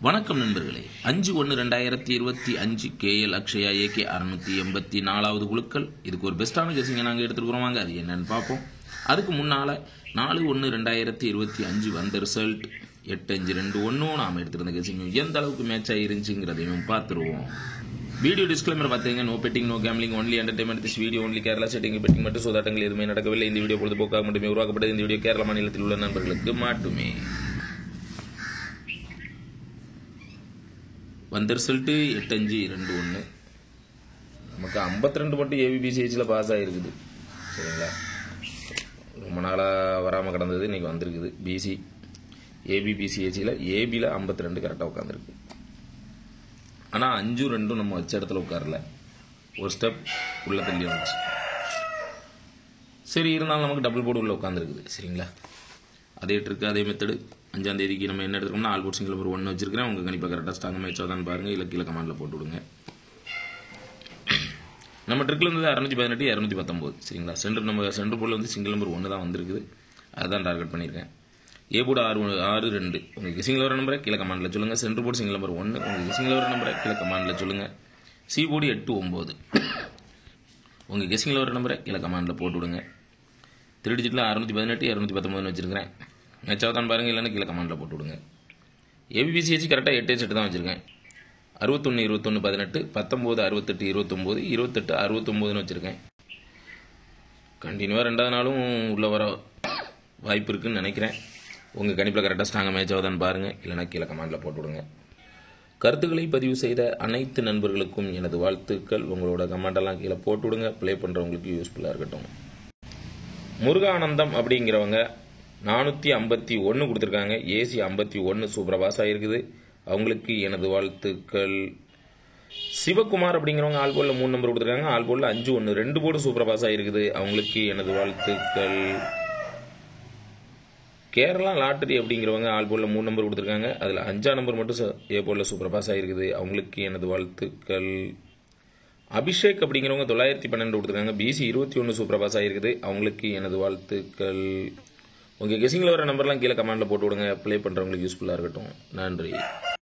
வணக்கம் நண்பர்களே. 5/1/2025 KL Akshaya AK 684வது குழுக்கள். இதுக்கு ஒரு பெஸ்ட்டான கெஸிங்கை நாங்கள் எடுத்துருக்குறோம். வாங்க அது என்னன்னு பார்ப்போம். அதுக்கு முன்னால் 4/1/2025 வந்த ரிசல்ட் 8521 நாம் எடுத்திருந்த கெஸிங்கும் எந்த அளவுக்கு மேட்ச் ஆகிருந்துச்சுங்கிறதையும் பார்த்துருவோம். வீடியோ டிஸ்க்ளைமர் பார்த்தீங்க. No betting, no gambling, only entertainment. This video only Kerala setting betting மட்டும் சோதாட்டங்கள் எதுவுமே நடக்கவில்லை. இந்த வீடியோ பொழுதுபோக்காக மட்டுமே உருவாக்கப்பட்டது. இந்த வீடியோ கேரள மாநிலத்தில் உள்ள நண்பர்களுக்கு மட்டுமே. வந்த ரிசல்ட்டு 8521. நமக்கு 52 மட்டும் ஏபிபிசிஹெச்சில் பாஸ் ஆகிருக்குது. சரிங்களா, ரொம்ப நாளாக வராமல் கிடந்தது, இன்றைக்கி வந்திருக்குது. பிசி ஏபிபிசிஹெச்சில் ஏபியில் 52 கரெக்டாக உட்காந்துருக்கு. ஆனால் 5-2 நம்ம வச்ச இடத்துல உட்காரல, ஒரு ஸ்டெப் உள்ளே தள்ளி வந்துச்சு. சரி, இருந்தாலும் நமக்கு டபுள் போர்டு உள்ளே உட்காந்துருக்குது. சரிங்களா, அதே ட்ரிக்கு அதே மெத்தடு. 5ஆம் தேதிக்கு நம்ம என்ன எடுத்துக்கோம்னா ஆல் போர்ட் சிங்கிள் நம்பர் 1 வச்சிருக்கிறேன். உங்கள் கணிப்பாக கரெக்டாக ஸ்ட்ராங் மேட்ச் ஆகுதான்னு பாருங்கள், இல்லை கீழே கமாண்டில் போட்டு விடுங்க. நம்ம ட்ரிக்கில் இருந்தது 618 219. சரிங்களா, சென்டர் போர்டில் வந்து சிங்கிள் நம்பர் 1 தான் வந்திருக்குது. அதுதான் டார்கெட் பண்ணியிருக்கேன். A board 6-2. உங்கள் கிசிங்கில் வர நம்பரை கீழே கமாண்டில் சொல்லுங்கள். சென்டர் போர்டு சிங்கிள் நம்பர் 1 உங்கள் கிசிங்கில் வர நம்பரை கீழே கமாண்டில் சொல்லுங்கள். சி போர்டு 8-9 உங்கள் கிசிங்கில் வர நம்பரை கீழே கமாண்டில் போட்டு விடுங்க. 3 டிஜிட்டில் 618 219 வச்சுருக்கிறேன். மேட்ச் ஆகுதான்னு பாருங்கள், இல்லைன்னா கீழே கமாண்டில் போட்டு விடுங்க. ஏபிபிசிஹெச் கரெக்டாக 8 செட்டு தான் வச்சுருக்கேன். 61-21 18, 19-68 29, 28-69 வச்சுருக்கேன். கண்டினியூவாக 2வது நாளும் உள்ளே வர வாய்ப்பு இருக்குதுன்னு நினைக்கிறேன். உங்கள் கணிப்பில் கரெக்டாக ஸ்ட்ராங்காக மேட்ச் ஆகுதான்னு பாருங்கள், இல்லைனா கீழே கமாண்டில் போட்டு விடுங்க. கருத்துக்களை பதிவு செய்த அனைத்து நண்பர்களுக்கும் எனது வாழ்த்துக்கள். உங்களோட கமெண்டெல்லாம் கீழே போட்டு விடுங்க. ப்ளே பண்ணுறவங்களுக்கு யூஸ்ஃபுல்லாக இருக்கட்டும். முருகானந்தம் அப்படிங்கிறவங்க 451 கொடுத்துருக்காங்க. ஏசி 51 சூப்பராக பாஸ் ஆகிருக்குது. அவங்களுக்கு எனது வாழ்த்துக்கள். சிவகுமார் அப்படிங்கிறவங்க ஆல் போர்டில் 3 நம்பர் கொடுத்துருக்காங்க. ஆல் போர்டில் 5-1 2 போர்டு சூப்பராக பாஸ் ஆகிருக்குது. அவங்களுக்கு எனது வாழ்த்துக்கள். கேரளா லாட்டரி அப்படிங்கிறவங்க ஆல் போர்டில் 3 நம்பர் கொடுத்துருக்காங்க. அதில் 5ஆம் நம்பர் மட்டும் ஏ போர்டில் சூப்பராக பாஸ் ஆகிருக்குது. அவங்களுக்கு எனது வாழ்த்துக்கள். அபிஷேக் அப்படிங்கிறவங்க 912 கொடுத்துருக்காங்க. பிசி 21 சூப்பராக பாஸ் ஆகிருக்குது. அவங்களுக்கு எனது வாழ்த்துக்கள். உங்கள் கெஸிங்கில் வர நம்பர்லாம் கீழே கமாண்டில் போட்டு விடுங்க. ப்ளே பண்ணுறவங்களுக்கு யூஸ்ஃபுல்லாக இருக்கட்டும். நன்றி.